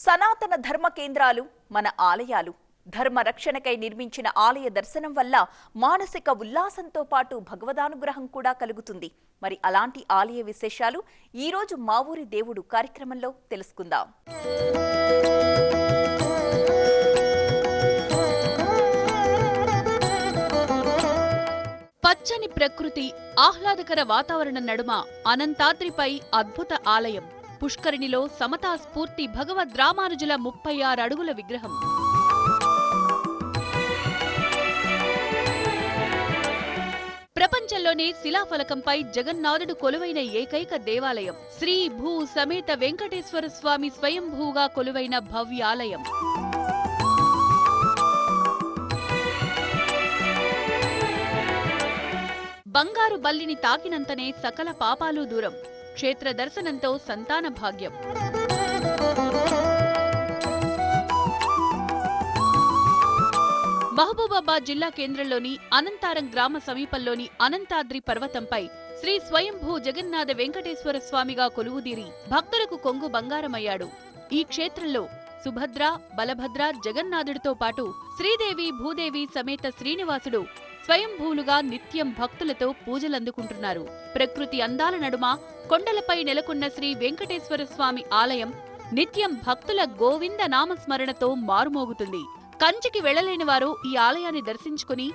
సనాతన ధర్మ కేంద్రాలు మన ఆలయాలు. ధర్మ రక్షణకై నిర్మించిన ఆలయ దర్శనం వల్ల మానసిక ఉల్లాసంతో పాటు భగవదానుగ్రహం కూడా కలుగుతుంది. మరి అలాంటి ఆలయ విశేషాలు ఈ రోజు మా ఊరి దేవుడు కార్యక్రమంలో తెలుసుకుందాం. పచ్చని ప్రకృతి, ఆహ్లాదకర వాతావరణం నడుమ అనంతాద్రిపై అద్భుత ఆలయం. పుష్కరిణిలో సమతా స్ఫూర్తి భగవద్ రామానుజుల 36 అడుగుల విగ్రహం. ప్రపంచంలోనే శిలాఫలకంపై జగన్నాథుడు కొలువైన ఏకైక దేవాలయం. శ్రీ భూ సమేత వెంకటేశ్వర స్వామి స్వయంభూగా కొలువైన భవ్యాలయం. బంగారు బల్లిని తాకినంతనే సకల పాపాలు దూరం. క్షేత్ర దర్శనంతో సంతాన భాగ్యం. మహబూబాబాద్ జిల్లా కేంద్రంలోని అనంతారం గ్రామ సమీపంలోని అనంతాద్రి పర్వతంపై శ్రీ స్వయంభూ జగన్నాథ వెంకటేశ్వర స్వామిగా కొలువుదీరి భక్తులకు కొంగు బంగారమయ్యాడు. ఈ క్షేత్రంలో సుభద్ర, బలభద్ర, జగన్నాథుడితో పాటు శ్రీదేవి, భూదేవి సమేత శ్రీనివాసుడు స్వయంభూలుగా నిత్యం భక్తులతో పూజలందుకుంటున్నారు. ప్రకృతి అందాల నడుమ కొండలపై నెలకొన్న శ్రీ వెంకటేశ్వర స్వామి ఆలయం నిత్యం భక్తుల గోవింద నామస్మరణతో మారుమోగుతుంది. కంచికి వెళ్లలేని వారు ఈ ఆలయాన్ని దర్శించుకుని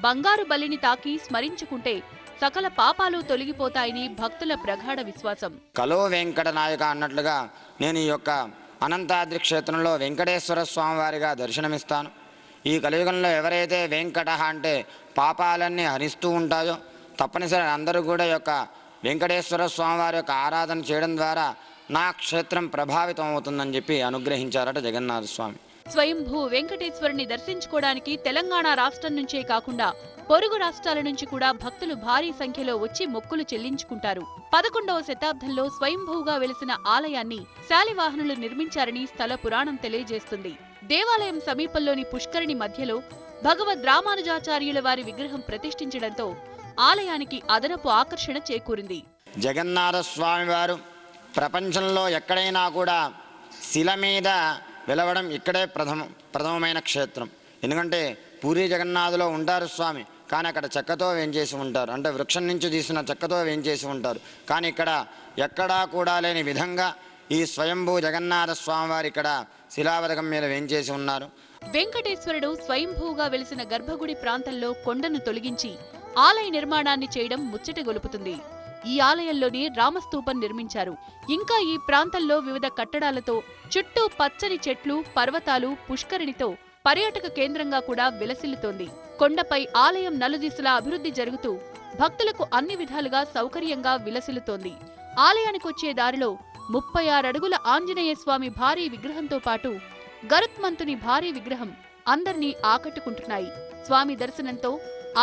బంగారు బలిని తాకి స్మరించుకుంటే సకల పాపాలు తొలగిపోతాయని భక్తుల ప్రగాఢ విశ్వాసం. కలో వెంకట నాయక అన్నట్లుగా నేను ఈ యొక్క అనంతాద్రి క్షేత్రంలో వెంకటేశ్వర స్వామి వారిగా దర్శనమిస్తాను. ఈ కలియుగంలో ఎవరైతే వెంకట అంటే పాపాలన్నీ హరిస్తూ ఉంటాయో తప్పనిసరి అందరూ కూడా యొక్క వెంకటేశ్వర స్వామి వారి యొక్క ఆరాధన చేయడం ద్వారా నా క్షేత్రం ప్రభావితం అవుతుందని చెప్పి అనుగ్రహించారట జగన్నాథ స్వామి. స్వయంభూ వెంకటేశ్వరుని దర్శించుకోవడానికి తెలంగాణ రాష్ట్రం నుంచే కాకుండా పొరుగు రాష్ట్రాల నుంచి కూడా భక్తులు భారీ సంఖ్యలో వచ్చి మొక్కులు చెల్లించుకుంటారు. 11వ శతాబ్దంలో స్వయంభూగా వెలిసిన ఆలయాన్ని శాలివాహనులు నిర్మించారని స్థల పురాణం తెలియజేస్తుంది. దేవాలయం సమీపంలోని పుష్కరిణి మధ్యలో భగవద్ రామానుజాచార్యుల వారి విగ్రహం ప్రతిష్ఠించడంతో ఆలయానికి అదనపు ఆకర్షణ చేకూరింది. జగన్నాథ స్వామి వారు ప్రపంచంలో ఎక్కడైనా కూడా శిల మీద వెలవడం ఇక్కడే ప్రథమమైన క్షేత్రం. ఎందుకంటే పూరి జగన్నాథులో ఉంటారు స్వామి, కానీ అక్కడ చెక్కతో వేంచేసి ఉంటారు, అంటే వృక్షం నుంచి తీసిన చెక్కతో వేంచేసి ఉంటారు. కానీ ఇక్కడ ఎక్కడా కూడా లేని విధంగా ఈ స్వయంభూ జగన్నాథ స్వామి వారు ఇక్కడ శిలావరకం మీద వేంచేసి ఉన్నారు. వెంకటేశ్వరుడు స్వయంభూగా వెలిసిన గర్భగుడి ప్రాంతంలో కొండను తొలగించి ఆలయ నిర్మాణాన్ని చేయడం ముచ్చట గొలుపుతుంది. ఈ ఆలయంలోనే రామస్తూపం నిర్మించారు. ఇంకా ఈ ప్రాంతంలో వివిధ కట్టడాలతో చుట్టూ పచ్చని చెట్లు, పర్వతాలు, పుష్కరిణితో పర్యాటక కేంద్రంగా కూడా విలసిల్లుతోంది. కొండపై ఆలయం నలుదిశలా అభివృద్ధి జరుగుతూ భక్తులకు అన్ని విధాలుగా సౌకర్యంగా విలసిల్లుతోంది. ఆలయానికొచ్చే దారిలో 36 అడుగుల ఆంజనేయ స్వామి భారీ విగ్రహంతో పాటు గరుత్మంతుని భారీ విగ్రహం అందర్నీ ఆకట్టుకుంటున్నాయి. స్వామి దర్శనంతో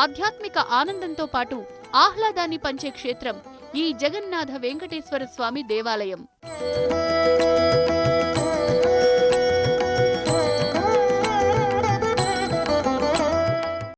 ఆధ్యాత్మిక ఆనందంతో పాటు ఆహ్లాదాన్ని పంచే క్షేత్రం ఈ జగన్నాథ వెంకటేశ్వర స్వామి దేవాలయం.